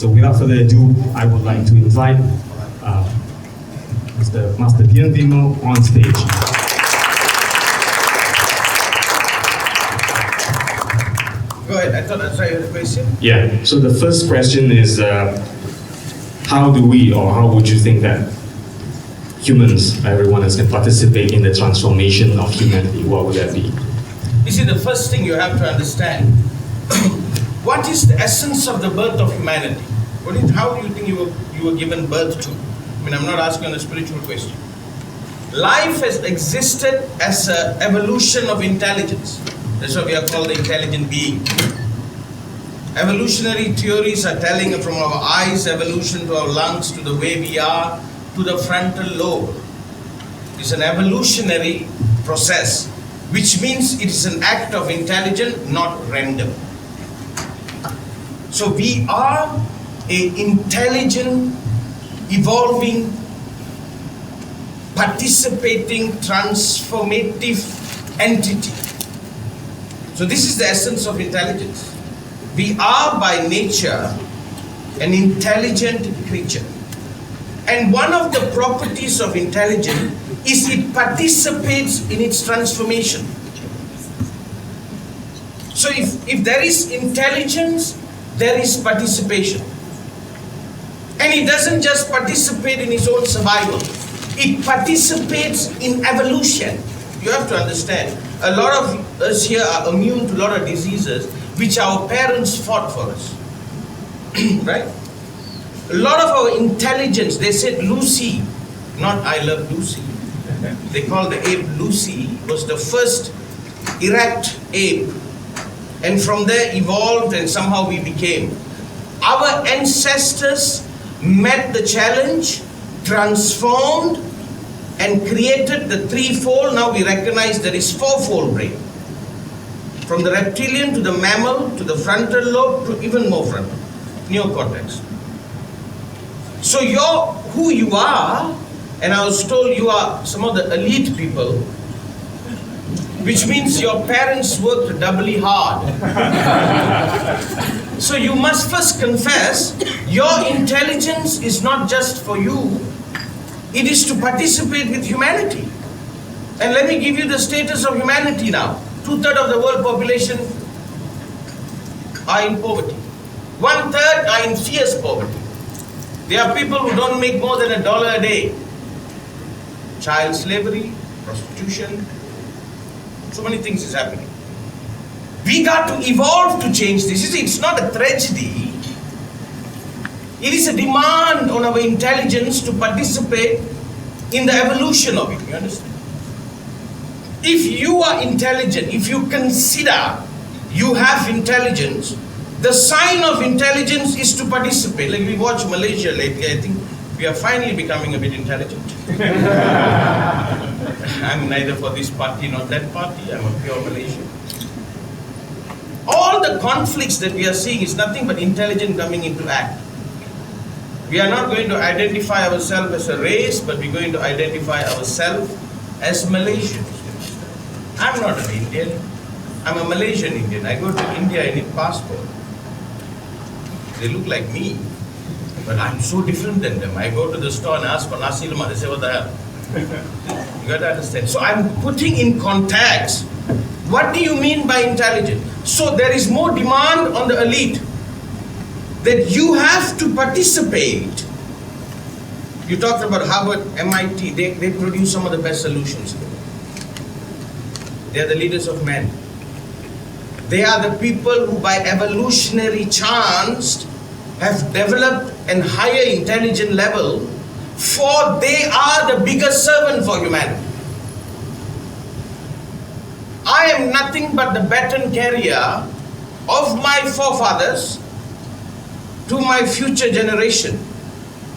So without further ado, I would like to invite Mr. Master Dhyan Vimal on stage. Go ahead, I thought I'd try your question. Yeah, so the first question is, how do we, or how would you think that humans, everyone else, can participate in the transformation of humanity? What would that be? You see, the first thing you have to understand, what is the essence of the birth of humanity? How do you think you were given birth to? I mean, I'm not asking a spiritual question. Life has existed as an evolution of intelligence. That's why we are called the intelligent being. Evolutionary theories are telling from our eyes, evolution to our lungs, to the way we are, to the frontal lobe. It's an evolutionary process, which means it is an act of intelligence, not random. So we are an intelligent, evolving, participating, transformative entity. So this is the essence of intelligence. We are by nature an intelligent creature. And one of the properties of intelligence is it participates in its transformation. So if there is intelligence, there is participation. And it doesn't just participate in its own survival. It participates in evolution. You have to understand, a lot of us here are immune to a lot of diseases which our parents fought for us. Right? A lot of our intelligence, they said Lucy, not I love Lucy. They called the ape Lucy, was the first erect ape. And from there evolved and somehow we became. Our ancestors met the challenge, transformed, and created the threefold. Now we recognize there is fourfold brain. From the reptilian to the mammal to the frontal lobe to even more frontal, neocortex. So you're who you are, and I was told you are some of the elite people, which means your parents worked doubly hard. So you must first confess, your intelligence is not just for you, it is to participate with humanity. And let me give you the status of humanity now. 2/3 of the world population are in poverty. 1/3 are in fierce poverty. There are people who don't make more than $1 a day. Child slavery, prostitution, so many things is happening. We got to evolve to change this. You see, it's not a tragedy. It is a demand on our intelligence to participate in the evolution of it. You understand? If you are intelligent, if you consider you have intelligence, the sign of intelligence is to participate. Like we watch Malaysia lately, I think we are finally becoming a bit intelligent. I'm neither for this party nor that party. I'm a pure Malaysian. All the conflicts that we are seeing is nothing but intelligence coming into act. We are not going to identify ourselves as a race, but we're going to identify ourselves as Malaysians. I'm not an Indian. I'm a Malaysian Indian. I go to India, I need passport. They look like me, but I'm so different than them. I go to the store and ask for nasi lemak. They say, what the hell? You got to understand. So I'm putting in context, what do you mean by intelligence? So there is more demand on the elite that you have to participate. You talked about Harvard, MIT, they produce some of the best solutions. They are the leaders of men. They are the people who by evolutionary chance have developed an higher intelligent level, for they are the biggest servant for humanity. I am nothing but the baton carrier of my forefathers to my future generation.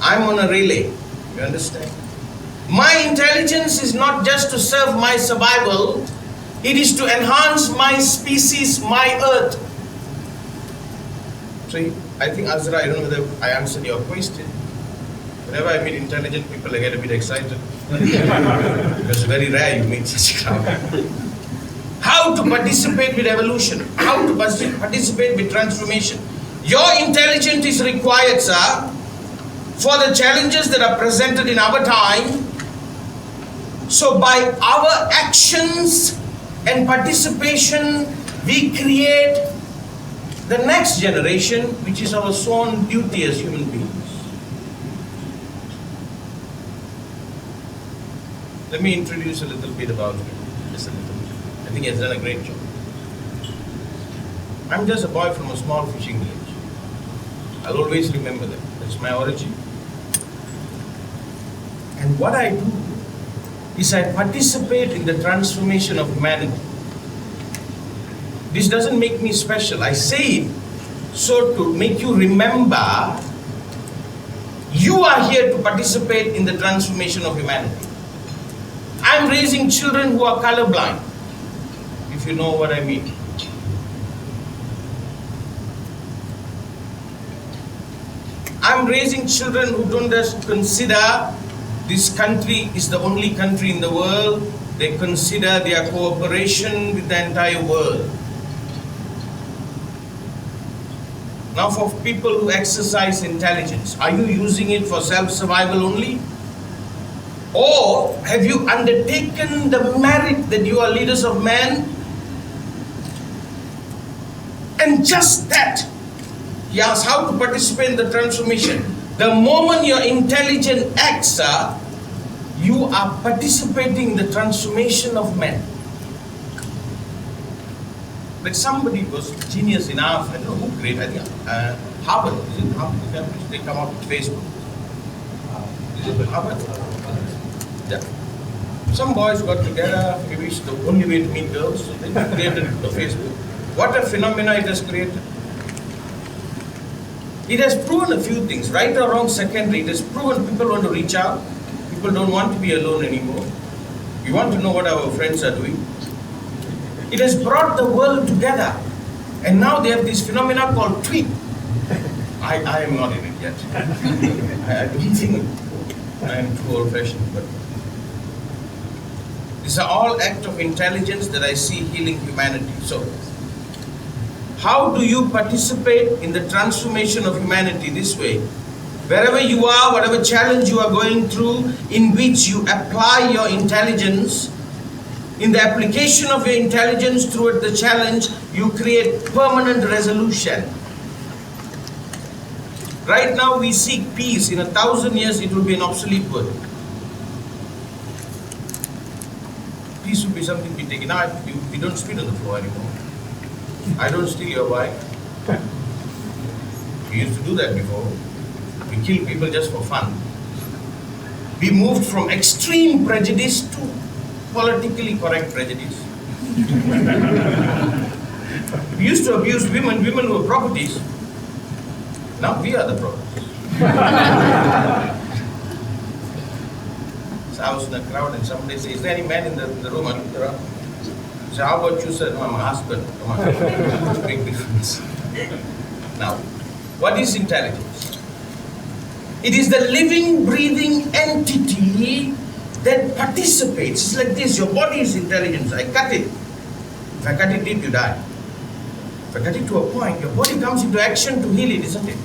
I'm on a relay. You understand? My intelligence is not just to serve my survival, it is to enhance my species, my earth. So I think, Azra, I don't know whether I answered your question. Whenever I meet intelligent people, I get a bit excited. Because it's very rare you meet such a crowd. How to participate with evolution? How to participate with transformation? Your intelligence is required, sir, for the challenges that are presented in our time. So by our actions and participation, we create the next generation, which is our sworn duty as human beings. Let me introduce a little bit about him. Just a little bit. I think he has done a great job. I'm just a boy from a small fishing village. I'll always remember that. That's my origin. And what I do is I participate in the transformation of humanity. This doesn't make me special. I say it so to make you remember you are here to participate in the transformation of humanity. I'm raising children who are colorblind, if you know what I mean. I'm raising children who don't just consider this country is the only country in the world. They consider their cooperation with the entire world. Now for people who exercise intelligence, are you using it for self-survival only? Or have you undertaken the merit that you are leaders of men? And just that, he asks how to participate in the transformation. The moment your intelligent acts are, you are participating in the transformation of men. Like somebody was genius enough, I don't know who great, I think Harvard, is it Harvard? They come out with Facebook. Is it Harvard? Yeah. Some boys got together, maybe it's the only way to meet girls, so they created the Facebook. What a phenomena it has created. It has proven a few things, right or wrong, secondary. It has proven people want to reach out. People don't want to be alone anymore. We want to know what our friends are doing. It has brought the world together. And now they have this phenomena called tweet. I am not in it yet. I don't think I am too old-fashioned, but these are all acts of intelligence that I see healing humanity. So, how do you participate in the transformation of humanity this way? Wherever you are, whatever challenge you are going through, in which you apply your intelligence, in the application of your intelligence through the challenge, you create permanent resolution. Right now we seek peace. In 1,000 years it will be an obsolete word. Peace will be something we take. Now we don't spit on the floor anymore. I don't steal your bike. We used to do that before. We kill people just for fun. We moved from extreme prejudice to politically correct prejudice. We used to abuse women. Women were properties. Now we are the properties. So I was in a crowd and somebody says, is there any man in the room? I looked around. So how about you, sir? No, I'm a husband. Come on. Big difference. Now, what is intelligence? It is the living, breathing entity that participates. It's like this. Your body is intelligence. I cut it. If I cut it deep, you die. If I cut it to a point, your body comes into action to heal it, isn't it?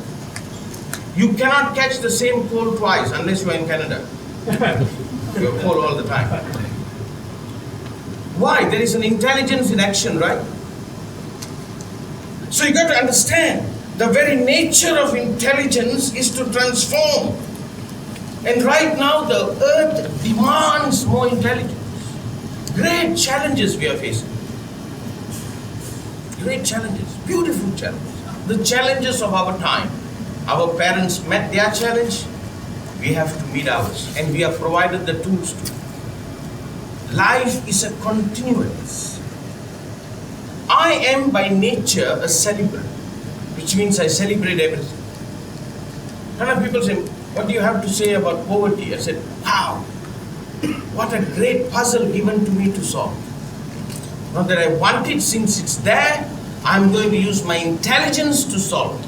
You cannot catch the same cold twice unless you are in Canada. You're cold all the time. Why? There is an intelligence in action, right? So you got to understand, the very nature of intelligence is to transform. And right now the earth demands more intelligence. Great challenges we are facing. Great challenges, beautiful challenges. The challenges of our time. Our parents met their challenge, we have to meet ours. And we have provided the tools to. Life is a continuance. I am by nature a celebrant, which means I celebrate everything. And people say, what do you have to say about poverty? I said, wow, what a great puzzle given to me to solve. Not that I want it, since it's there, I'm going to use my intelligence to solve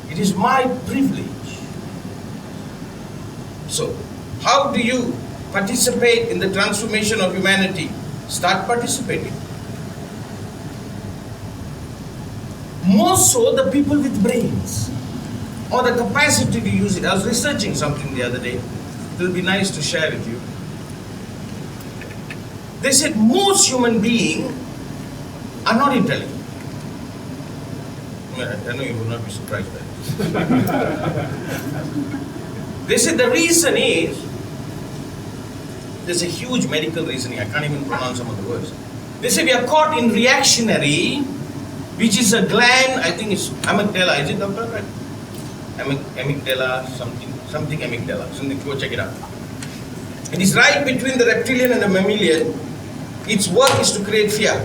it. It is my privilege. So, how do you participate in the transformation of humanity? Start participating. More so the people with brains, or the capacity to use it. I was researching something the other day. It will be nice to share with you. They said most human beings are not intelligent. I know you will not be surprised by this. They said the reason is, there's a huge medical reasoning, I can't even pronounce some of the words. They say we are caught in reactionary, which is a gland, I think it's amygdala, is it, doctor? Right? Amygdala, something amygdala, something, go check it out. It is right between the reptilian and the mammalian. Its work is to create fear,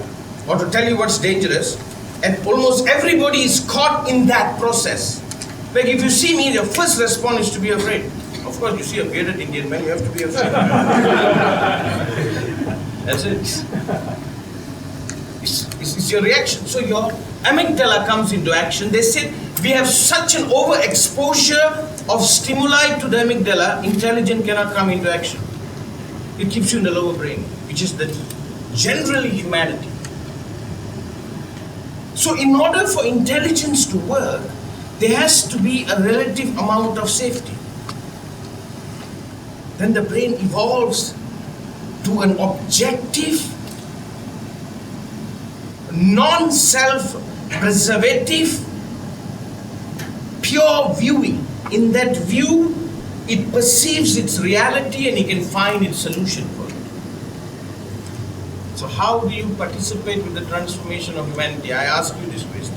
or to tell you what's dangerous, and almost everybody is caught in that process. Like if you see me, your first response is to be afraid. Of course, you see a bearded Indian man, you have to be afraid. That's it. It's your reaction. So your amygdala comes into action. They said we have such an overexposure of stimuli to the amygdala, intelligence cannot come into action. It keeps you in the lower brain, which is the generally humanity. So in order for intelligence to work, there has to be a relative amount of safety. Then the brain evolves to an objective, non-self-preservative, pure viewing. In that view, it perceives its reality and it can find its solution for it. So how do you participate with the transformation of humanity? I ask you this question.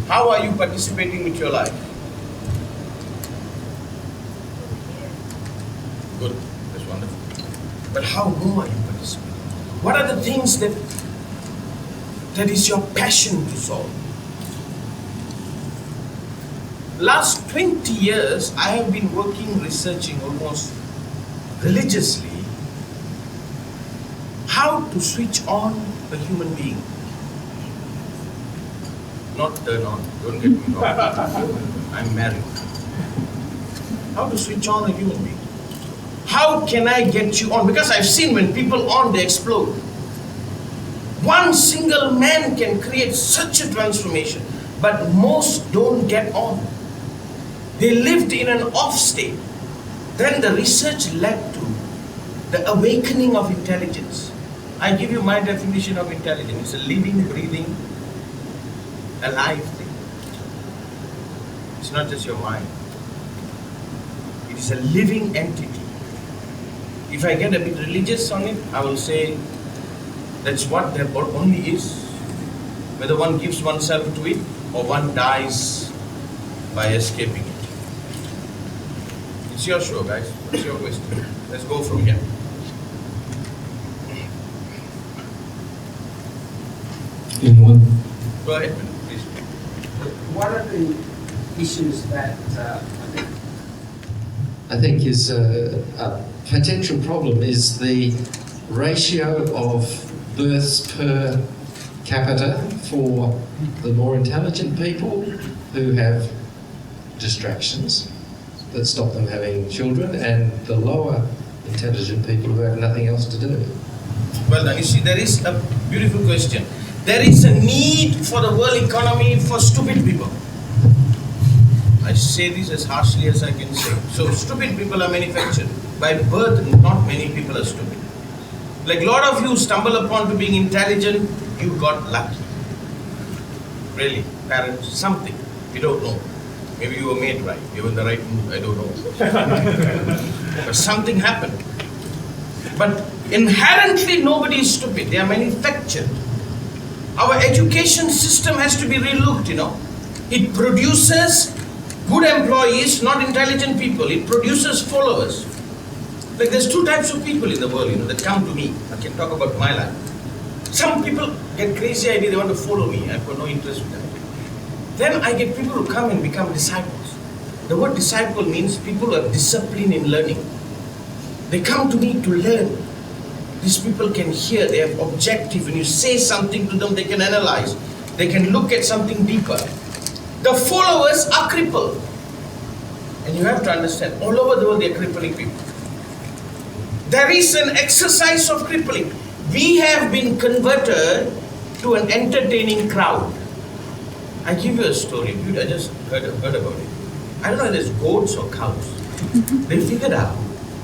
How are you participating with your life? Good, that's wonderful. But how more are you participating? What are the things that is your passion to solve? Last 20 years, I have been working, researching almost religiously how to switch on a human being. Not turn on, don't get me wrong. I'm married. How to switch on a human being? How can I get you on? Because I've seen when people on, they explode. One single man can create such a transformation, but most don't get on. They lived in an off state. Then the research led to the awakening of intelligence. I give you my definition of intelligence. It's a living, breathing, alive thing. It's not just your mind. It is a living entity. If I get a bit religious on it, I will say that's what there only is. Whether one gives oneself to it or one dies by escaping it. It's your show, guys. What's your question? Let's go from here. Anyone? Go ahead, please. One of the issues that I think is a potential problem is the ratio of births per capita for the more intelligent people who have distractions that stop them having children, and the lower intelligent people who have nothing else to do. Well done. You see, there is a beautiful question. There is a need for the world economy for stupid people. I say this as harshly as I can say. So stupid people are manufactured. By birth, not many people are stupid. Like a lot of you stumble upon to being intelligent, you got lucky. Really, parents, something. We don't know. Maybe you were made right. You were in the right mood. I don't know. But something happened. But inherently, nobody is stupid. They are manufactured. Our education system has to be relooked, you know. It produces good employees, not intelligent people. It produces followers. Like there's two types of people in the world, you know, that come to me. I can talk about my life. Some people get crazy idea, they want to follow me. I've got no interest in that. Then I get people who come and become disciples. The word disciple means people who are disciplined in learning. They come to me to learn. These people can hear, they have objective. When you say something to them, they can analyze. They can look at something deeper. The followers are crippled. And you have to understand, all over the world they are crippling people. There is an exercise of crippling. We have been converted to an entertaining crowd. I give you a story. I just heard about it. I don't know if it's goats or cows. They figured out,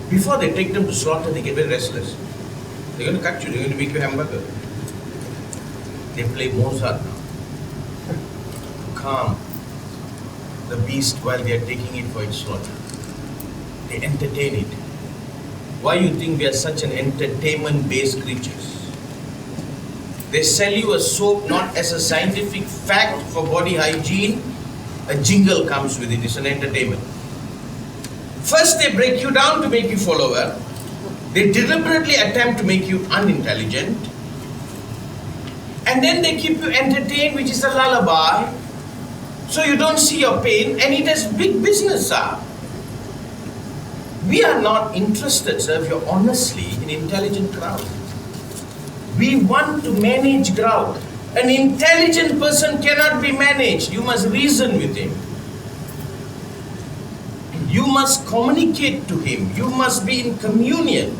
before they take them to slaughter, they get very restless. They're going to cut you, they're going to make you hamburger. They play Mozart now. Calm the beast while they are taking it for its slaughter. They entertain it. Why you think we are such an entertainment-based creatures? They sell you a soap not as a scientific fact for body hygiene. A jingle comes with it. It's an entertainment. First they break you down to make you follower. They deliberately attempt to make you unintelligent. And then they keep you entertained, which is a lullaby. So you don't see your pain, and it has big business. We are not interested, sir, if you're honestly in intelligent crowd. We want to manage crowd. An intelligent person cannot be managed. You must reason with him. You must communicate to him. You must be in communion.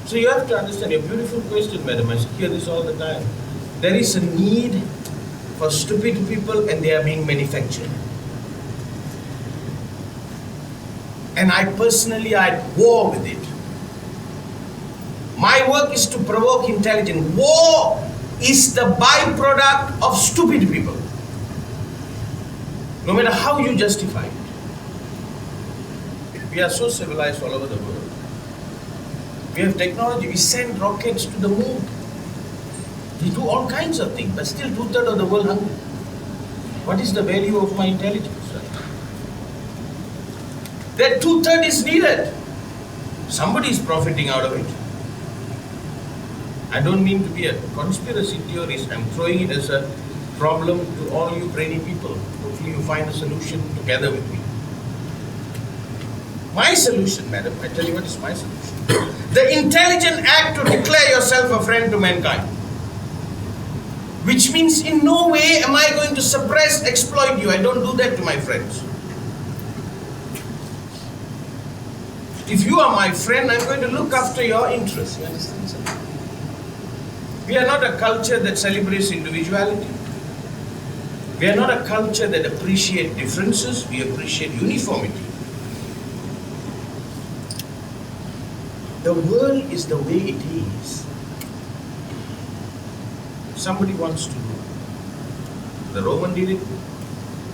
So you have to understand, a beautiful question, madam. I hear this all the time. There is a need for stupid people, and they are being manufactured. And I personally, I at war with it. My work is to provoke intelligence. War is the byproduct of stupid people. No matter how you justify it. We are so civilized all over the world. We have technology. We send rockets to the moon. We do all kinds of things, but still 2/3 of the world hungry. What is the value of my intelligence? That 2/3 is needed. Somebody is profiting out of it. I don't mean to be a conspiracy theorist. I'm throwing it as a problem to all you brainy people. Hopefully you find a solution together with me. My solution, madam, I tell you what is my solution. The intelligent act to declare yourself a friend to mankind. Which means in no way am I going to suppress, exploit you. I don't do that to my friends. If you are my friend, I'm going to look after your interests. You understand, sir? We are not a culture that celebrates individuality. We are not a culture that appreciates differences. We appreciate uniformity. The world is the way it is. Somebody wants to do. The Roman did it.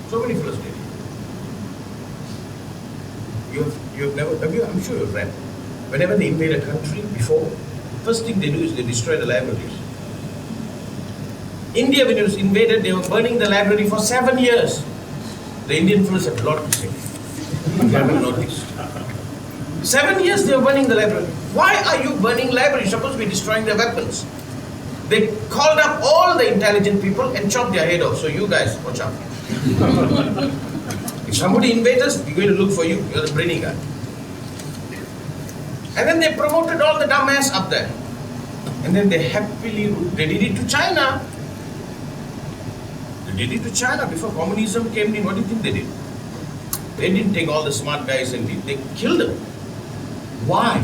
So many fellows did it. You have never, I'm sure you've read. Whenever they invade a country before, first thing they do is they destroy the libraries. India, when it was invaded, they were burning the library for 7 years. The Indian fellows have a lot to say. You haven't noticed. 7 years they were burning the library. Why are you burning library? You're supposed to be destroying their weapons. They called up all the intelligent people and chopped their head off. So you guys, watch out. If somebody invades us, we're going to look for you. You're the brainy guy. And then they promoted all the dumbass up there. And then they did it to China. They did it to China before communism came in. What do you think they did? They didn't take all the smart guys and they killed them. Why?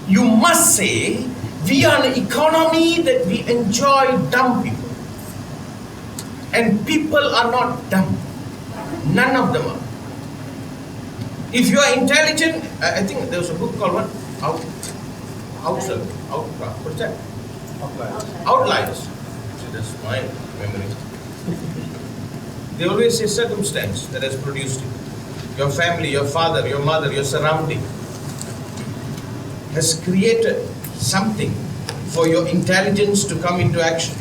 You must say, we are an economy that we enjoy dumb people. And people are not dumb. None of them are. If you are intelligent, I think there was a book called what? What's that? Outliers. See, that's my memory. They always say circumstance that has produced it. Your family, your father, your mother, your surrounding has created something for your intelligence to come into action.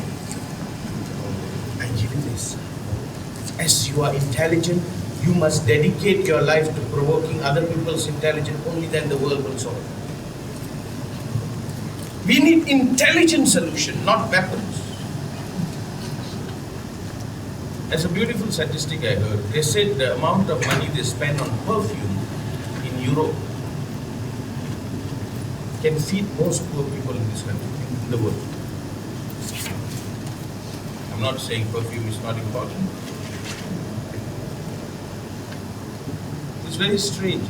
I give you this. As you are intelligent, you must dedicate your life to provoking other people's intelligence. Only then the world will solve. We need intelligent solution, not weapons. There's a beautiful statistic I heard. They said the amount of money they spend on perfume in Europe can feed most poor people in this country, in the world. I'm not saying perfume is not important. It's very strange.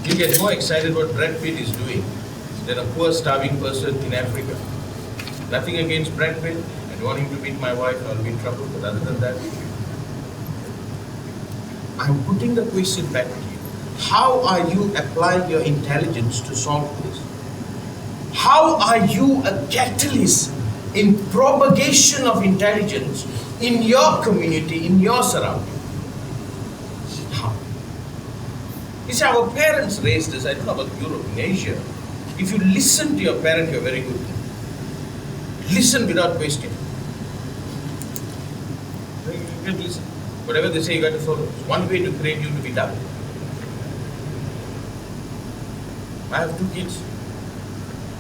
You get more excited what Brad Pitt is doing than a poor starving person in Africa. Nothing against Brad Pitt. I don't want him to beat my wife, I'll be in trouble, but other than that, I'm putting the question back to you. How are you applying your intelligence to solve this? How are you a catalyst in propagation of intelligence in your community, in your surrounding? How? You see, our parents raised us, I don't know about Europe, in Asia. If you listen to your parent, you're very good. Listen without questioning. You can listen. Whatever they say, you got to follow. It's one way to create you to be dumb. I have 2 kids.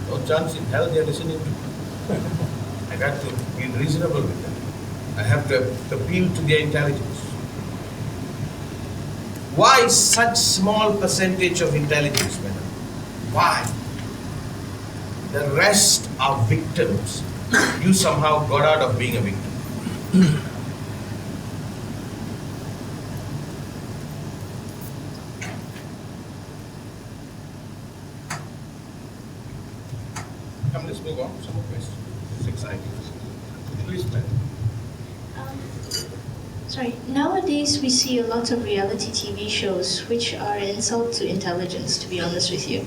No chance in hell they are listening to me. I got to be reasonable with them. I have to appeal to their intelligence. Why such small percentage of intelligence, madam? Why? The rest are victims. You somehow got out of being a victim. Come, let's move on to some more questions. It's exciting. Please, madam. Sorry, nowadays we see a lot of reality TV shows which are an insult to intelligence, to be honest with you.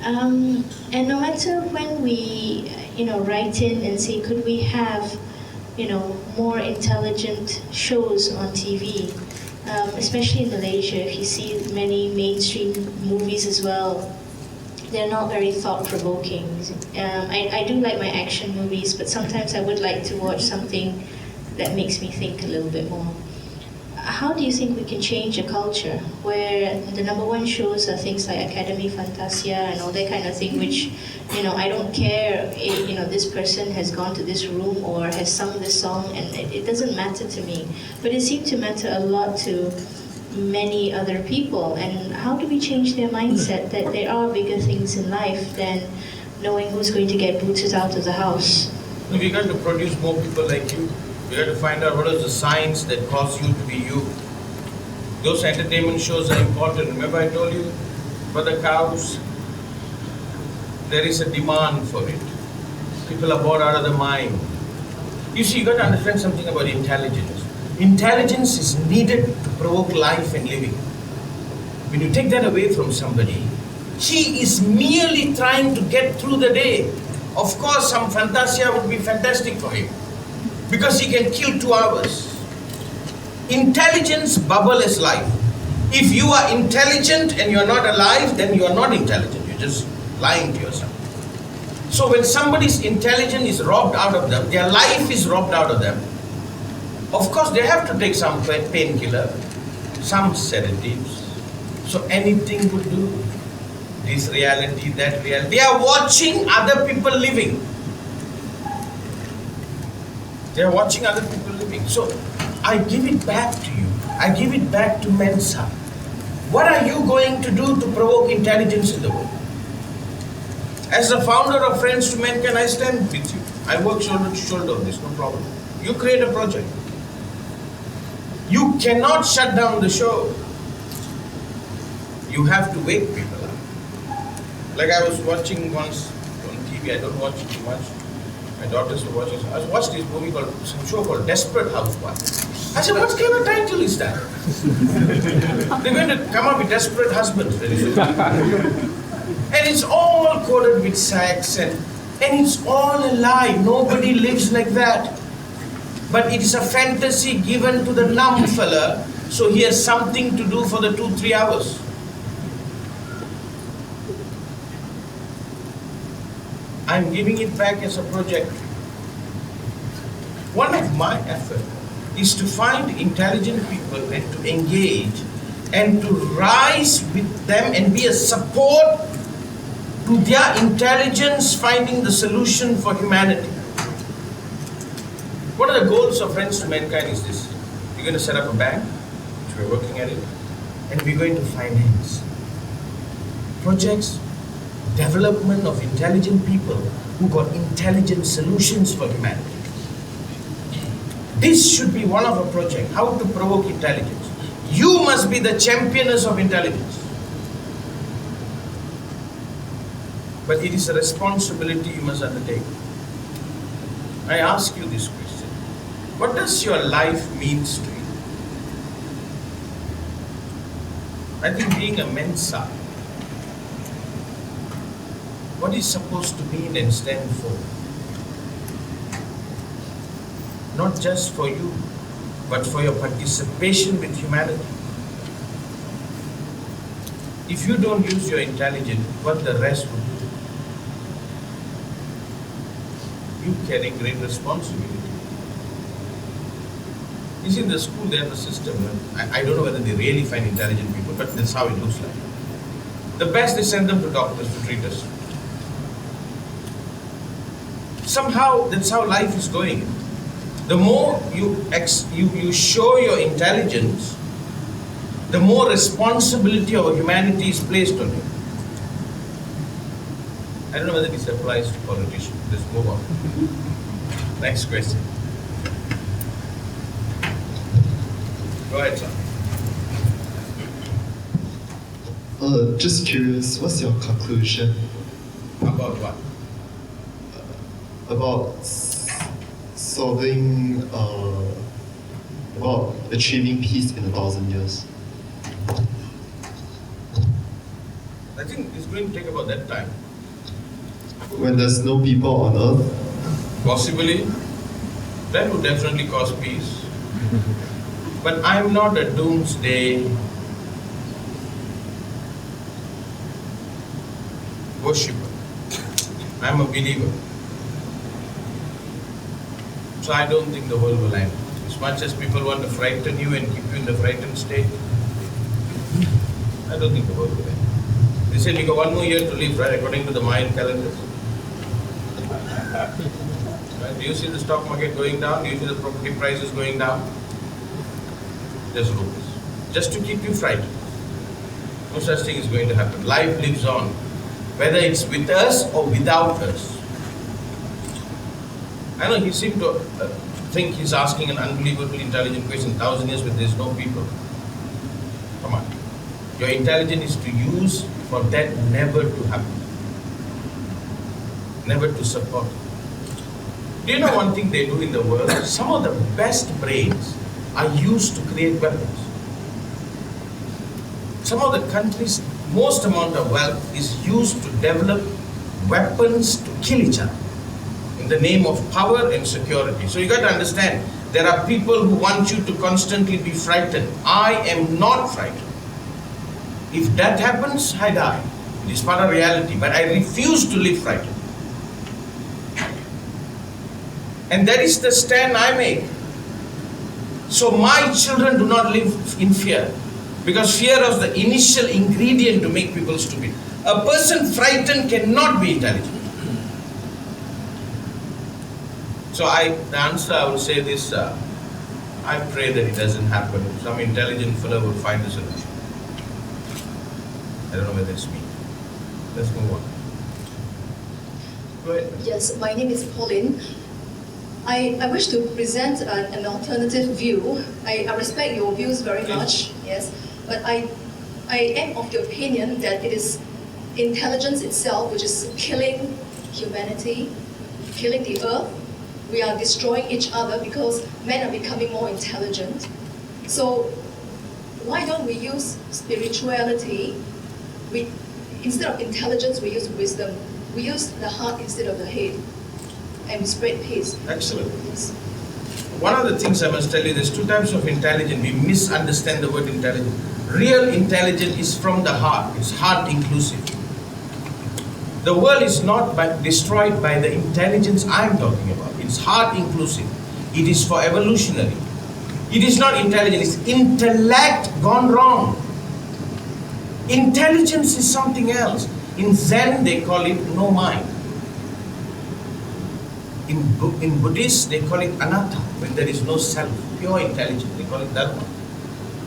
And no matter when we, write in and say, could we have, more intelligent shows on TV, especially in Malaysia, if you see many mainstream movies as well, they're not very thought-provoking. I do like my action movies, but sometimes I would like to watch something that makes me think a little bit more. How do you think we can change a culture where the #1 shows are things like Academy Fantasia and all that kind of thing, which, I don't care if, this person has gone to this room or has sung this song, and it doesn't matter to me. But it seemed to matter a lot to many other people. And how do we change their mindset that there are bigger things in life than knowing who's going to get booted out of the house? We got to produce more people like you. We got to find out what are the signs that cause you to be you. Those entertainment shows are important. Remember I told you for the cows, there is a demand for it. People are bored out of their mind. You see, you got to understand something about intelligence. Intelligence is needed to provoke life and living. When you take that away from somebody, he is merely trying to get through the day. Of course, some fantasia would be fantastic for him, because he can kill 2 hours. Intelligence bubble is life. If you are intelligent and you're not alive, then you are not intelligent. You're just lying to yourself. So when somebody's intelligence is robbed out of them, their life is robbed out of them, of course they have to take some painkiller, some sedatives. So anything would do. This reality, that reality. They are watching other people living. They are watching other people living. So I give it back to you. I give it back to Mensa. What are you going to do to provoke intelligence in the world? As the founder of Friends to Mankind, I stand with you. I work shoulder to shoulder on this, no problem. You create a project. You cannot shut down the show. You have to wake people up. Like I was watching once on TV, I don't watch it too much. My daughters were watching. I watched this movie called, some show called Desperate Housewife. I said, what kind of title is that? They're going to come up with Desperate Husbands very soon. And it's all coded with sex and it's all a lie. Nobody lives like that. But it is a fantasy given to the numb fella, so he has something to do for the 2-3 hours. I'm giving it back as a project. One of my efforts is to find intelligent people and to engage and to rise with them and be a support to their intelligence finding the solution for humanity. One of the goals of Friends to Mankind is this. We're going to set up a bank, which we're working at it, and we're going to finance projects, development of intelligent people who got intelligent solutions for humanity. This should be one of a project, how to provoke intelligence. You must be the championers of intelligence. But it is a responsibility you must undertake. I ask you this question. What does your life means to you? I think being a Mensa, what is supposed to mean and stand for? Not just for you, but for your participation with humanity. If you don't use your intelligence, what the rest will do? You carry great responsibility. You see, in the school they have a system. I don't know whether they really find intelligent people, but that's how it looks like. The best, they send them to doctors to treat us. Somehow, that's how life is going. The more you show your intelligence, the more responsibility of humanity is placed on you. I don't know whether this applies to politicians. Let's move on. Next question. Go ahead, sir. Just curious, what's your conclusion About what? about solving, about achieving peace in 1,000 years? I think it's going to take about that time. When there's no people on earth? Possibly, that would definitely cause peace. But I'm not a doomsday worshipper. I'm a believer. So I don't think the world will end. As much as people want to frighten you and keep you in the frightened state, I don't think the world will end. They said we got 1 more year to live, right, according to the Mayan calendars. Right? Do you see the stock market going down? Do you see the property prices going down? There's rules. Just to keep you frightened. No such thing is going to happen. Life lives on. Whether it's with us or without us. I know he seemed to think he's asking an unbelievably intelligent question. 1,000 years when there's no people. Come on. Your intelligence is to use for that never to happen. Never to support. Do you know one thing they do in the world? Some of the best brains are used to create weapons. Some of the countries' most amount of wealth is used to develop weapons to kill each other in the name of power and security. So you got to understand, there are people who want you to constantly be frightened. I am not frightened. If that happens, I die. It is part of reality, but I refuse to live frightened. And that is the stand I make. So my children do not live in fear, because fear is the initial ingredient to make people stupid. A person frightened cannot be intelligent. So the answer I would say this, I pray that it doesn't happen. Some intelligent fellow will find the solution. I don't know whether it's me. Let's move on. Go ahead. Yes, my name is Pauline. I wish to present an alternative view. I respect your views very much, yes, but I am of the opinion that it is intelligence itself which is killing humanity, killing the earth. We are destroying each other because men are becoming more intelligent. So why don't we use spirituality? Instead of intelligence, we use wisdom. We use the heart instead of the head. And spread peace. Excellent. Yes. One of the things I must tell you, there's 2 types of intelligence. We misunderstand the word intelligence. Real intelligence is from the heart. It's heart inclusive. The world is not destroyed by the intelligence I'm talking about. It's heart inclusive. It is for evolutionary. It is not intelligence, it's intellect gone wrong. Intelligence is something else. In Zen, they call it no mind. In Buddhist, they call it anatta, when there is no self, pure intelligence. They call it dharma.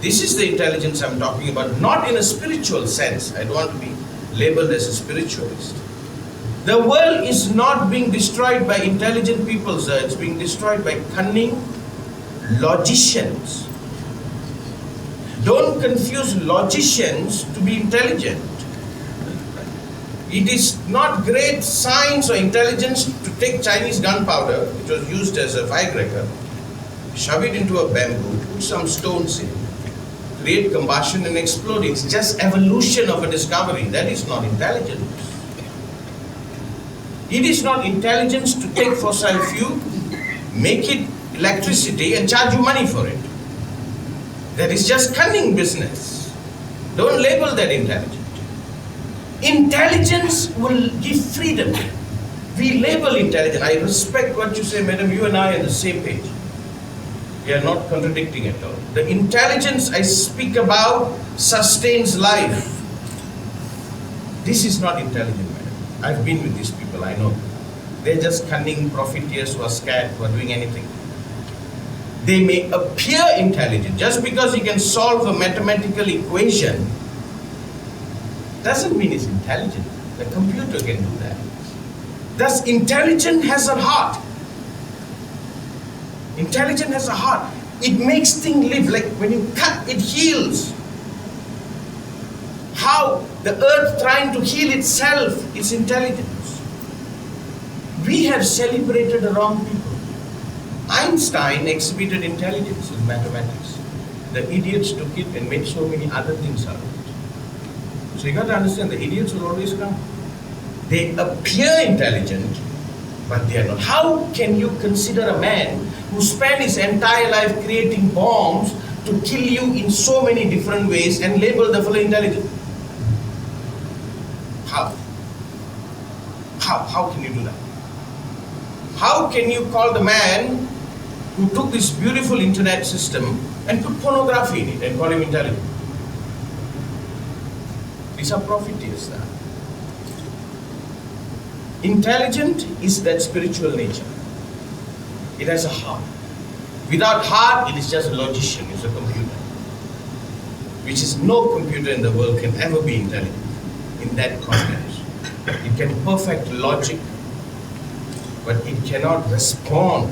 This is the intelligence I'm talking about, not in a spiritual sense. I don't want to be labeled as a spiritualist. The world is not being destroyed by intelligent people, sir. It's being destroyed by cunning logicians. Don't confuse logicians to be intelligent. It is not great science or intelligence to take Chinese gunpowder, which was used as a firecracker, shove it into a bamboo, put some stones in, create combustion and explode. It's just evolution of a discovery. That is not intelligence. It is not intelligence to take fossil fuel, make it electricity and charge you money for it. That is just cunning business. Don't label that intelligent. Intelligence will give freedom. We label intelligent. I respect what you say, madam. You and I are on the same page. We are not contradicting at all. The intelligence I speak about sustains life. This is not intelligent, madam. I've been with these people, I know. They're just cunning profiteers who are scared, who are doing anything. They may appear intelligent. Just because he can solve a mathematical equation doesn't mean he's intelligent. The computer can do that. Thus, intelligent has a heart. Intelligent has a heart. It makes things live. Like when you cut, it heals. How the earth trying to heal itself is intelligence. We have celebrated the wrong people. Einstein exhibited intelligence in mathematics. The idiots took it and made so many other things out of it. So you got to understand, the idiots will always come. They appear intelligent, but they are not. How can you consider a man who spent his entire life creating bombs to kill you in so many different ways and label the fellow intelligent? How? How can you do that? How can you call the man who took this beautiful internet system and put pornography in it and call him intelligent? These are profiteers now. Intelligent is that spiritual nature. It has a heart. Without heart, it is just a logician, it's a computer. Which is no computer in the world can ever be intelligent in that context. It can perfect logic, but it cannot respond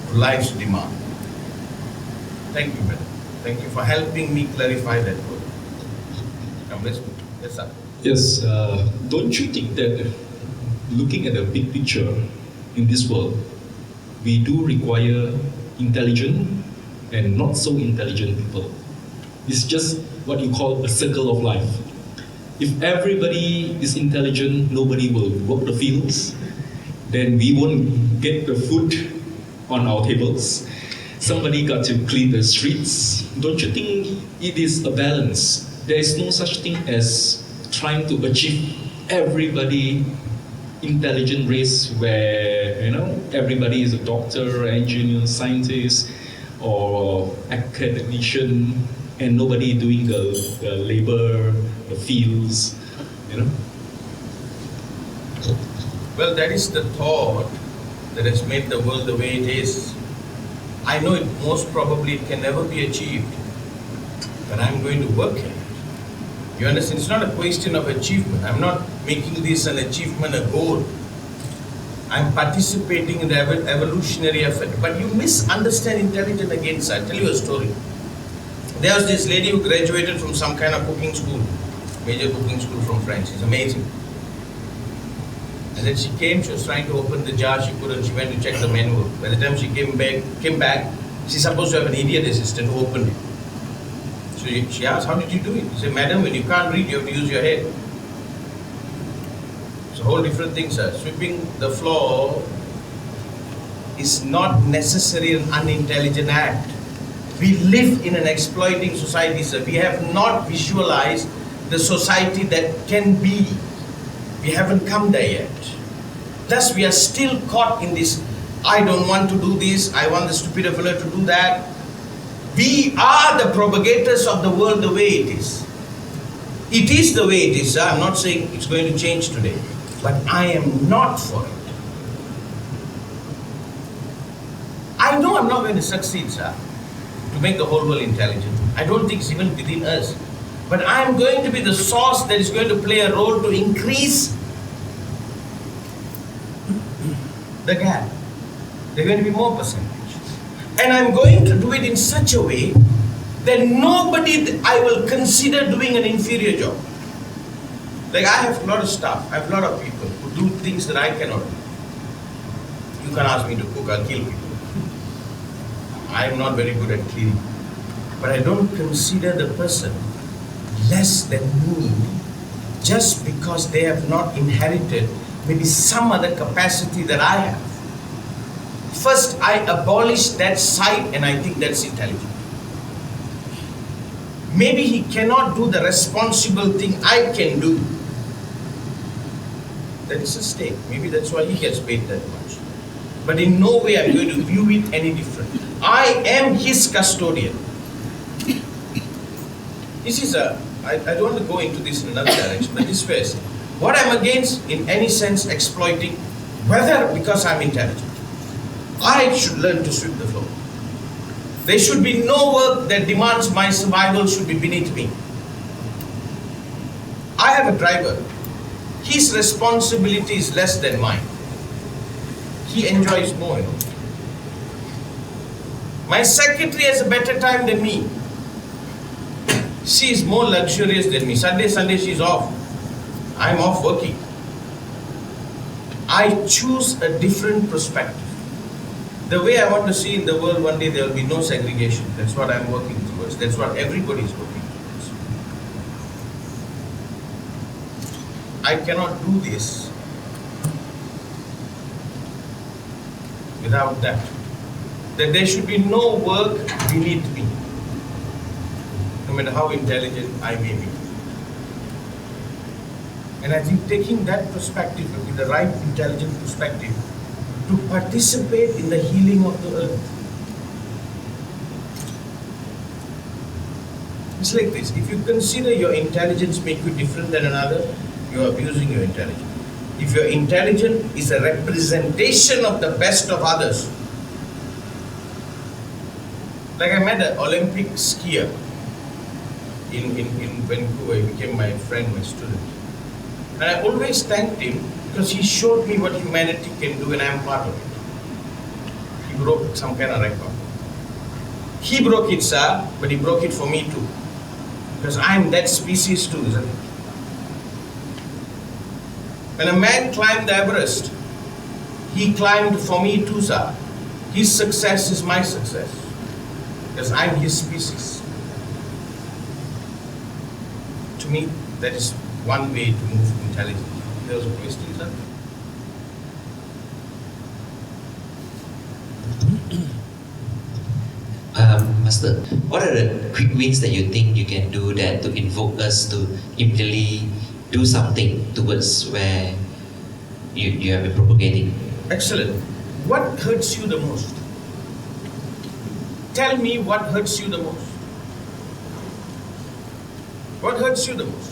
to life's demand. Thank you, madam. Thank you for helping me clarify that word. Come, let's move. Yes, sir. Yes, don't you think that looking at the big picture in this world, we do require intelligent and not so intelligent people? It's just what you call a circle of life. If everybody is intelligent, nobody will work the fields, then we won't get the food on our tables. Somebody got to clean the streets. Don't you think it is a balance? There is no such thing as trying to achieve everybody intelligent race where everybody is a doctor, engineer, scientist, or academician, and nobody doing the labor, the fields, Well, that is the thought that has made the world the way it is. I know it most probably it can never be achieved, but I'm going to work at it. You understand? It's not a question of achievement. I'm not making this an achievement, a goal. I'm participating in the evolutionary effort. But you misunderstand intelligence again, sir. I'll tell you a story. There was this lady who graduated from some kind of cooking school, major cooking school from France. It's amazing. And then she was trying to open the jar, she couldn't, she went to check the menu. By the time she came back, she's supposed to have an idiot assistant who opened it. So she asked, how did you do it? He said, madam, when you can't read, you have to use your head. It's a whole different thing, sir. Sweeping the floor is not necessarily an unintelligent act. We live in an exploiting society, sir. We have not visualized the society that can be. We haven't come there yet. Thus, we are still caught in this, I don't want to do this, I want the stupid fellow to do that. We are the propagators of the world the way it is. It is the way it is, sir. I'm not saying it's going to change today, but I am not for it. not going to succeed, sir, to make the whole world intelligent. I don't think it's even within us. But I'm going to be the source that is going to play a role to increase the gap. They're going to be more percentage. And I'm going to do it in such a way that nobody I will consider doing an inferior job. Like I have a lot of staff, I have a lot of people who do things that I cannot do. You can ask me to cook, I'll kill people. I am not very good at cleaning. But I don't consider the person less than me just because they have not inherited maybe some other capacity that I have. First, I abolish that side and I think that's intelligent. Maybe he cannot do the responsible thing I can do. That is a stake. Maybe that's why he gets paid that much. But in no way I'm going to view it any different. I am his custodian. This is I don't want to go into this in another direction, but this way, what I'm against in any sense exploiting, whether because I'm intelligent, I should learn to sweep the floor. There should be no work that demands my survival should be beneath me. I have a driver. His responsibility is less than mine. He enjoys more, you know. My secretary has a better time than me. She is more luxurious than me. Sunday she's off. I'm off working. I choose a different perspective. The way I want to see in the world, one day there will be no segregation. That's what I'm working towards. That's what everybody is working towards. I cannot do this without that. That there should be no work beneath me, no matter how intelligent I may be. And I think taking that perspective, with the right intelligent perspective, to participate in the healing of the earth. It's like this. If you consider your intelligence make you different than another, you are abusing your intelligence. If your intelligence is a representation of the best of others, like I met an Olympic skier in Vancouver. He became my friend, my student. And I always thanked him because he showed me what humanity can do and I am part of it. He broke some kind of record. He broke it, sir, but he broke it for me too. Because I am that species too, isn't it? When a man climbed the Everest, he climbed for me too, sir. His success is my success. Because I am his species. To me, that is one way to move intelligence. There was a question, sir? Master, what are the quick wins that you think you can do that to invoke us to immediately do something towards where you have been propagating? Excellent. What hurts you the most? Tell me what hurts you the most. What hurts you the most?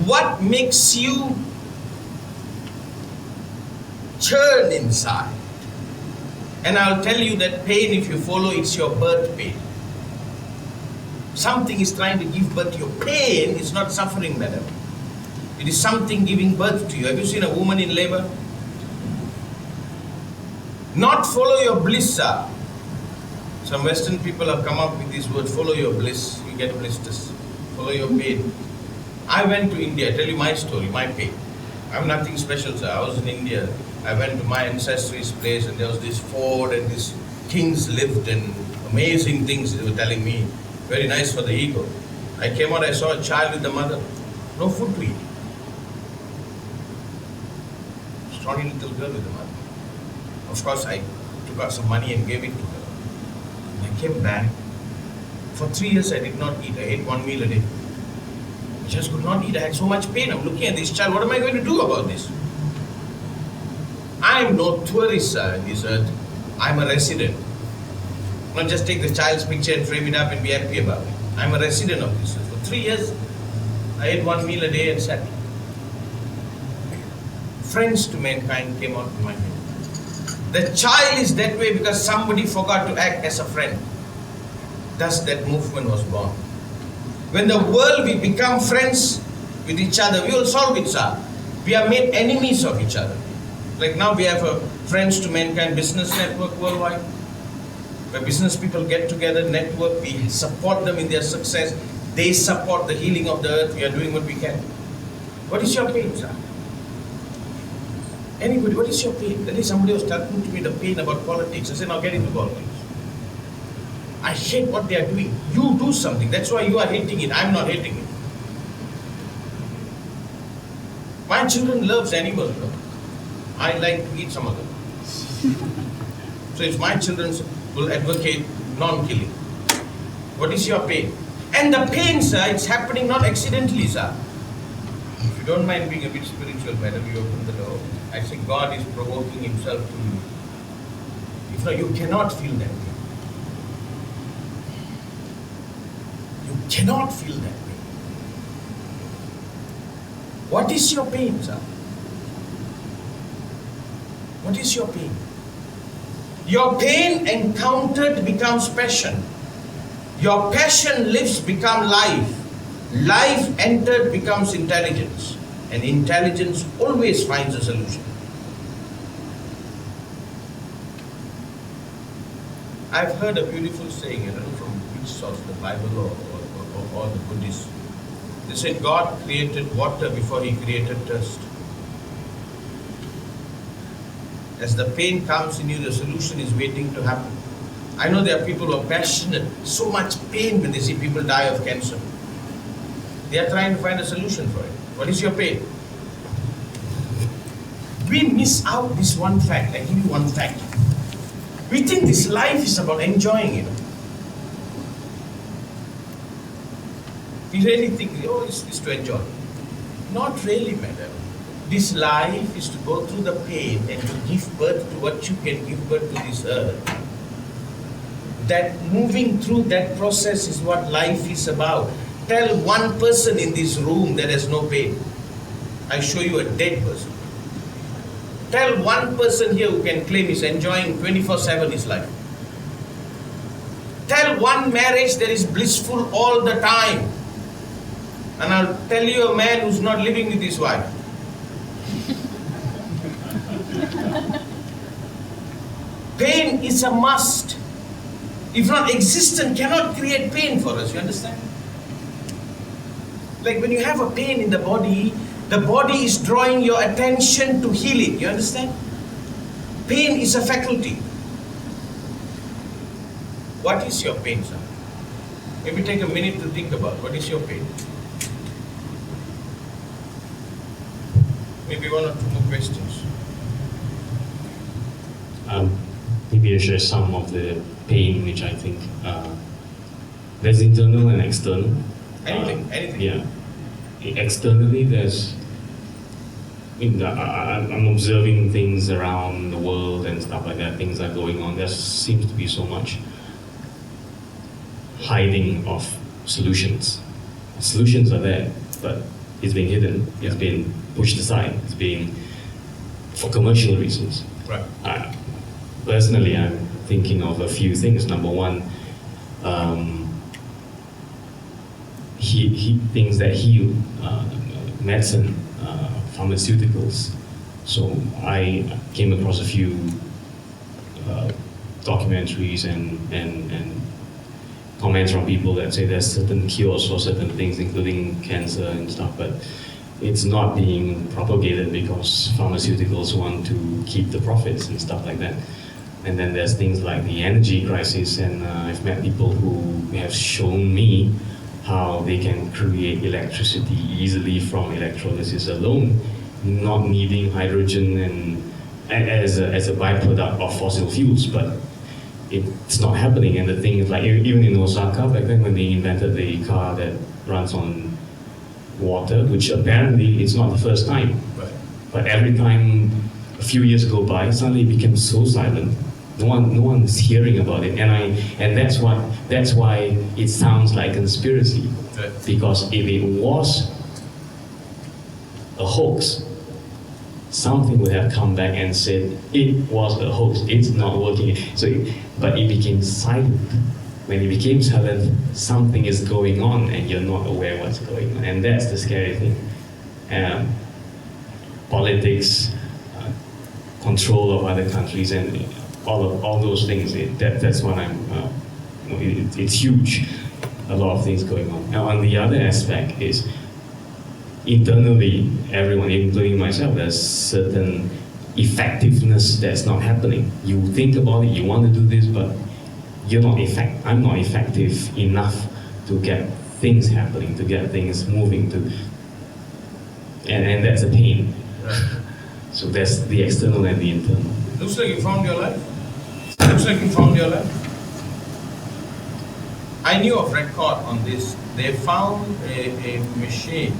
What makes you churn inside? And I'll tell you that pain, if you follow, it's your birth pain. Something is trying to give birth to you. Pain is not suffering, madam. It is something giving birth to you. Have you seen a woman in labor? Not follow your bliss, sir. Some Western people have come up with this word, follow your bliss, you get blisters. Follow your pain. I went to India, I tell you my story, my pain. I'm nothing special, sir. I was in India. I went to my ancestry's place and there was this fort and these kings lived and amazing things they were telling me. Very nice for the ego. I came out, I saw a child with the mother. No food to eat. Scrawny little girl with the mother. Of course, I took out some money and gave it to her. And I came back. For 3 years, I did not eat. I ate one meal a day. I just could not eat. I had so much pain. I'm looking at this child. What am I going to do about this? I'm no tourist, sir, in this earth. I'm a resident. Not just take the child's picture and frame it up and be happy about it. I'm a resident of this earth. For 3 years, I ate one meal a day and sat. Friends to mankind came out of my head. The child is that way because somebody forgot to act as a friend. Thus that movement was born. When the world we become friends with each other, we will solve it, sir. We are made enemies of each other. Like now we have a Friends to Mankind business network worldwide, where business people get together, network, we support them in their success, they support the healing of the earth, we are doing what we can. What is your pain, sir? Anybody, what is your pain? That is, somebody was talking to me the pain about politics. I said, now get into politics. I hate what they are doing. You do something. That's why you are hating it. I'm not hating it. My children loves animals. No? I like to eat some of them. So if my children will advocate non-killing, what is your pain? And the pain, sir, it's happening not accidentally, sir. If you don't mind being a bit spiritual, madam, you open the door. I think God is provoking himself to you. If not, you cannot feel that pain. You cannot feel that pain. What is your pain, sir? What is your pain? Your pain encountered becomes passion. Your passion lives become life. Life entered becomes intelligence. And intelligence always finds a solution. I've heard a beautiful saying, I don't know from which source, the Bible or the Buddhists. They said God created water before he created thirst. As the pain comes in you, the solution is waiting to happen. I know there are people who are passionate, so much pain when they see people die of cancer. They are trying to find a solution for it. What is your pain? We miss out this one fact. I give you one fact. We think this life is about enjoying it. We really think, oh, it's to enjoy. Not really, madam. This life is to go through the pain and to give birth to what you can give birth to this earth. That moving through that process is what life is about. Tell one person in this room that has no pain. I show you a dead person. Tell one person here who can claim he's enjoying 24/7 his life. Tell one marriage that is blissful all the time. And I'll tell you a man who's not living with his wife. Pain is a must. If not, existence cannot create pain for us, you understand? Like when you have a pain in the body is drawing your attention to heal it, you understand? Pain is a faculty. What is your pain, sir? Maybe take a minute to think about what is your pain. Maybe one or two more questions. Maybe I share some of the pain which I think there's internal and external. Anything. Yeah. Externally, I'm observing things around the world and stuff like that. Things are going on. There seems to be so much hiding of solutions. Solutions are there, but it's being hidden. It's being pushed aside. It's being for commercial reasons. Right. Personally, I'm thinking of a few things. Number one, he things that heal, medicine, pharmaceuticals. So I came across a few documentaries and comments from people that say there's certain cures for certain things, including cancer and stuff, but it's not being propagated because pharmaceuticals want to keep the profits and stuff like that. And then there's things like the energy crisis, and I've met people who have shown me how they can create electricity easily from electrolysis alone, not needing hydrogen and as a byproduct of fossil fuels. But it's not happening. And the thing is, like even in Osaka back then, when they invented the car that runs on water, which apparently it's not the first time, Right. but every time a few years go by, suddenly it became so silent. No one's hearing about it, and that's why it sounds like conspiracy. Right. Because if it was a hoax, something would have come back and said it was a hoax, it's not working. But it became silent. When it became silent, something is going on and you're not aware what's going on. And that's the scary thing. Politics, control of other countries, and all those things, that's what it's huge. A lot of things going on. Now, on the other aspect is, internally, everyone, including myself, there's certain effectiveness that's not happening. You think about it, you want to do this, but I'm not effective enough to get things happening, to get things moving, and that's a pain. So that's the external and the internal. Looks like you found your life. Looks like you found your life. I knew of record on this. They found a machine,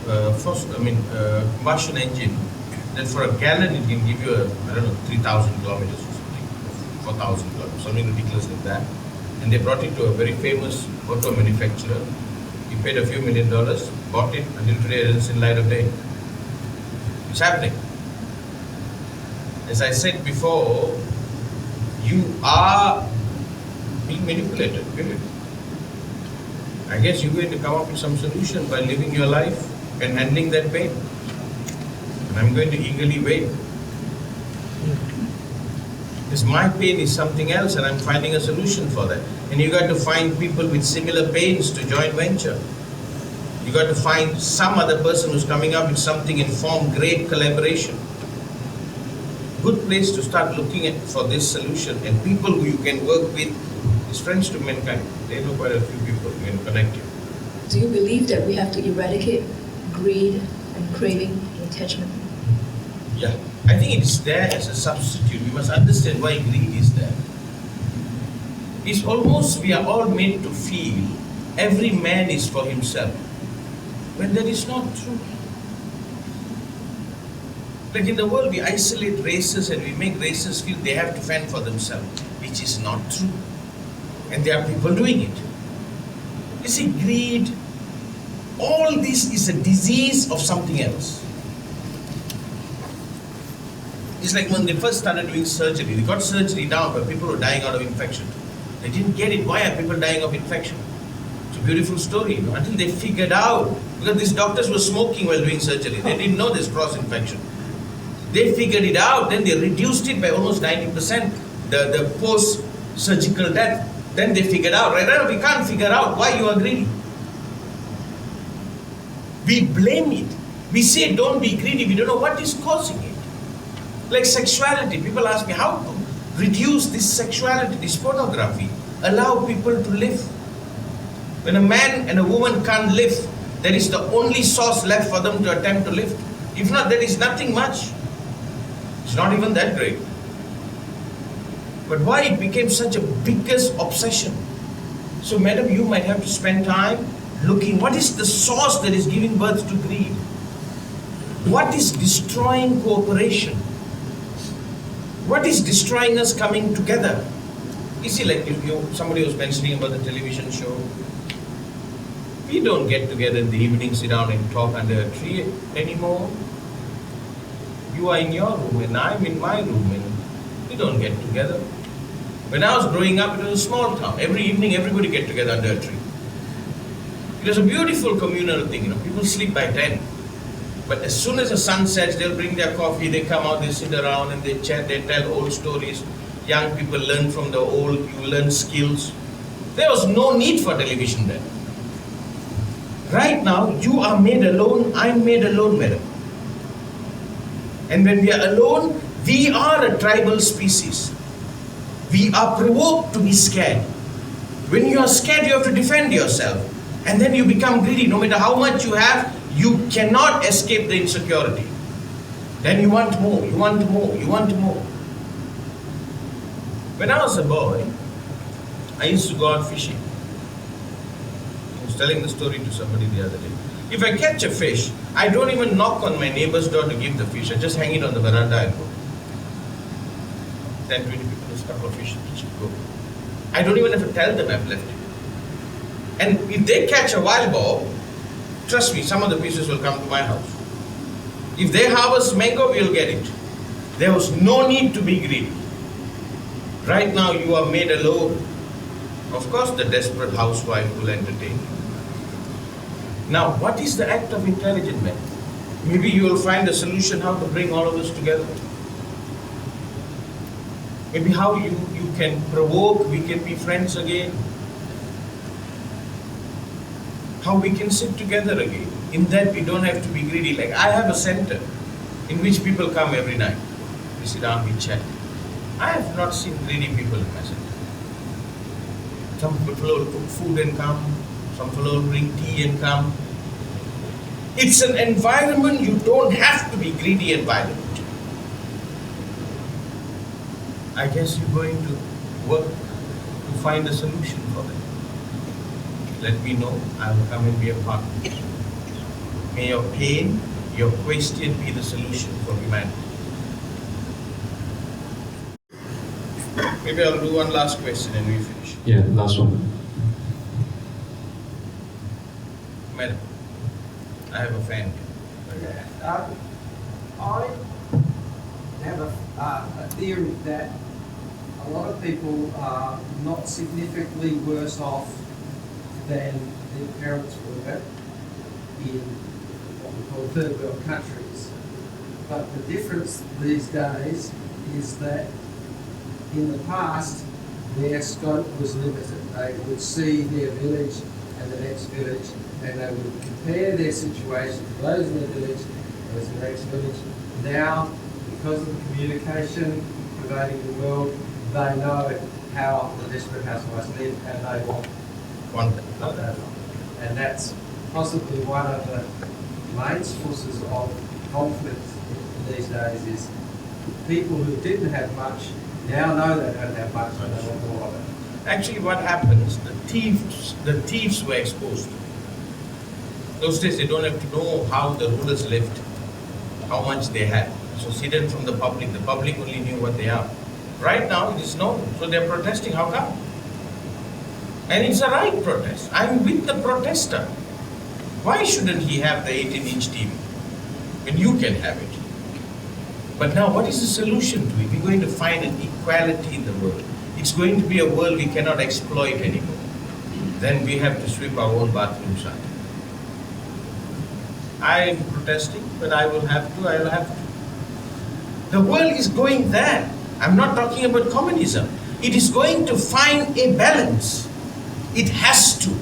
combustion engine, that for a gallon it can give you 3,000 kilometers or something, 4,000 kilometers, something ridiculous like that. And they brought it to a very famous auto manufacturer. He paid a few $1 million, bought it, until today it isn't in light of day. It's happening. As I said before, you are being manipulated, period. I guess you're going to come up with some solution by living your life and handling that pain. And I'm going to eagerly wait. Because my pain is something else and I'm finding a solution for that. And you got to find people with similar pains to joint venture. You got to find some other person who's coming up with something and form great collaboration. Good place to start looking at for this solution, and people who you can work with is friends to mankind. They know quite a few people who can connect you. Do you believe that we have to eradicate greed and craving and attachment? Yeah, I think it's there as a substitute. We must understand why greed is there. It's almost we are all made to feel every man is for himself, when that is not true. Like in the world, we isolate races and we make races feel they have to fend for themselves, which is not true. And there are people doing it. You see, greed, all this is a disease of something else. It's like when they first started doing surgery, they got surgery down, but people were dying out of infection. They didn't get it. Why are people dying of infection? It's a beautiful story, until they figured out, because these doctors were smoking while doing surgery. They didn't know this cross-infection. They figured it out, then they reduced it by almost 90%, the post-surgical death. Then they figured out, right now we can't figure out why you are greedy. We blame it. We say don't be greedy, we don't know what is causing it. Like sexuality, people ask me how to reduce this sexuality, this pornography, allow people to live. When a man and a woman can't live, that is the only source left for them to attempt to live. If not, there is nothing much. It's not even that great. But why it became such a biggest obsession? So madam, you might have to spend time looking what is the source that is giving birth to greed? What is destroying cooperation? What is destroying us coming together? You see, like somebody was mentioning about the television show. We don't get together in the evening, sit down and talk under a tree anymore. You are in your room and I'm in my room and we don't get together. When I was growing up, it was a small town. Every evening, everybody get together under a tree. It was a beautiful communal thing, people sleep by 10. But as soon as the sun sets, they'll bring their coffee, they come out, they sit around and they chat, they tell old stories. Young people learn from the old, you learn skills. There was no need for television then. Right now, you are made alone, I'm made alone, madam. And when we are alone, we are a tribal species. We are provoked to be scared. When you are scared, you have to defend yourself. And then you become greedy. No matter how much you have, you cannot escape the insecurity. Then you want more, you want more, you want more. When I was a boy, I used to go out fishing. I was telling the story to somebody the other day. If I catch a fish, I don't even knock on my neighbor's door to give the fish. I just hang it on the veranda and go. 10, 20 people, just a couple of fish, go. I don't even have to tell them I've left it. And if they catch a wild boar, trust me, some of the pieces will come to my house. If they harvest mango, we'll get it. There was no need to be greedy. Right now you are made alone. Of course the desperate housewife will entertain you. Now what is the act of intelligent man? Maybe you will find a solution how to bring all of us together. Maybe how you can provoke, we can be friends again. How we can sit together again. In that we don't have to be greedy. Like I have a center in which people come every night. We sit down, we chat. I have not seen greedy people in my center. Some people will cook food and come. Some people will bring tea and come. It's an environment you don't have to be greedy and violent. I guess you're going to work to find a solution for that. Let me know, I will come and be a partner. May your pain, your question be the solution for humanity. Maybe I'll do one last question and we finish. Yeah, last one. Madam, I have a fan. I have a theory that a lot of people are not significantly worse off than their parents were in what we call third world countries. But the difference these days is that in the past their scope was limited. They would see their village and the next village, and they would compare their situation to those in their village, those in the next village. Now, because of the communication pervading the world, they know how the desperate housewives live, and they want One thing. and that's possibly one of the main sources of conflict these days is people who didn't have much now know they don't have much and they want more of it. Actually what happens, the thieves were exposed. Those days they don't have to know how the rulers lived, how much they had. So hidden from the public only knew what they are. Right now it is known, so they're protesting, how come? And it's a right protest. I'm with the protester. Why shouldn't he have the 18-inch TV when you can have it? But now what is the solution to it? We're going to find an equality in the world. It's going to be a world we cannot exploit anymore. Then we have to sweep our own bathrooms out. I am protesting, but I will have to. The world is going there. I'm not talking about communism. It is going to find a balance. It has to.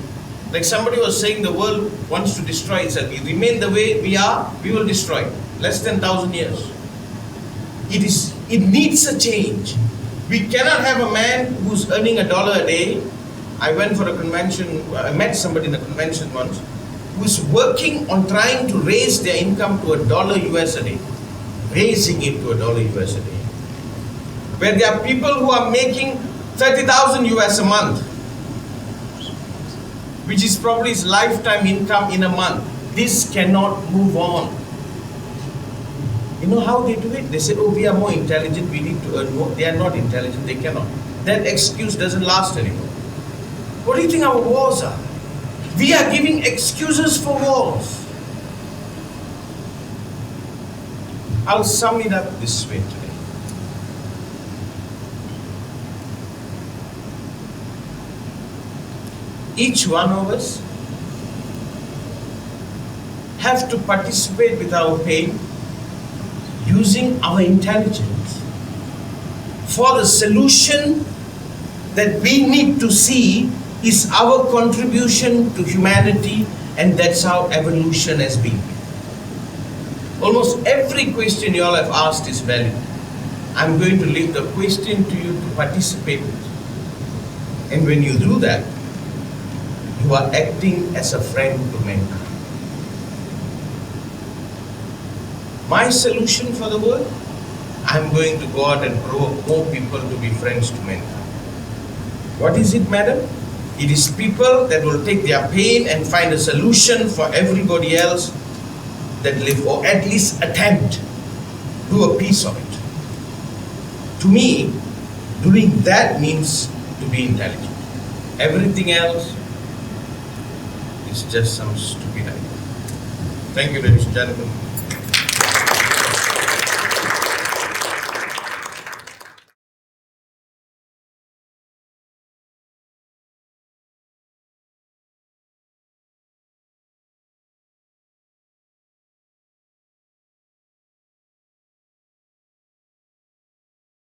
Like somebody was saying, the world wants to destroy itself. We remain the way we are, we will destroy it. Less than 1,000 years. It needs a change. We cannot have a man who's earning $1 a day. I went for a convention, I met somebody in a convention once, who's working on trying to raise their income to $1 US a day. Raising it to $1 US a day. Where there are people who are making 30,000 US a month, which is probably his lifetime income in a month. This cannot move on. You know how they do it? They say, oh, we are more intelligent, we need to earn more. They are not intelligent, they cannot. That excuse doesn't last anymore. What do you think our wars are? We are giving excuses for wars. I'll sum it up this way today. Each one of us have to participate with our pain using our intelligence for the solution that we need to see is our contribution to humanity, and that's how evolution has been. Almost every question you all have asked is valid. I'm going to leave the question to you to participate with. And when you do that, you are acting as a friend to mankind. My solution for the world? I'm going to go out and provoke more people to be friends to mankind. What is it, madam? It is people that will take their pain and find a solution for everybody else that live, or at least attempt, do a piece of it. To me, doing that means to be intelligent. Everything else is just some stupid idea. Thank you, ladies and gentlemen.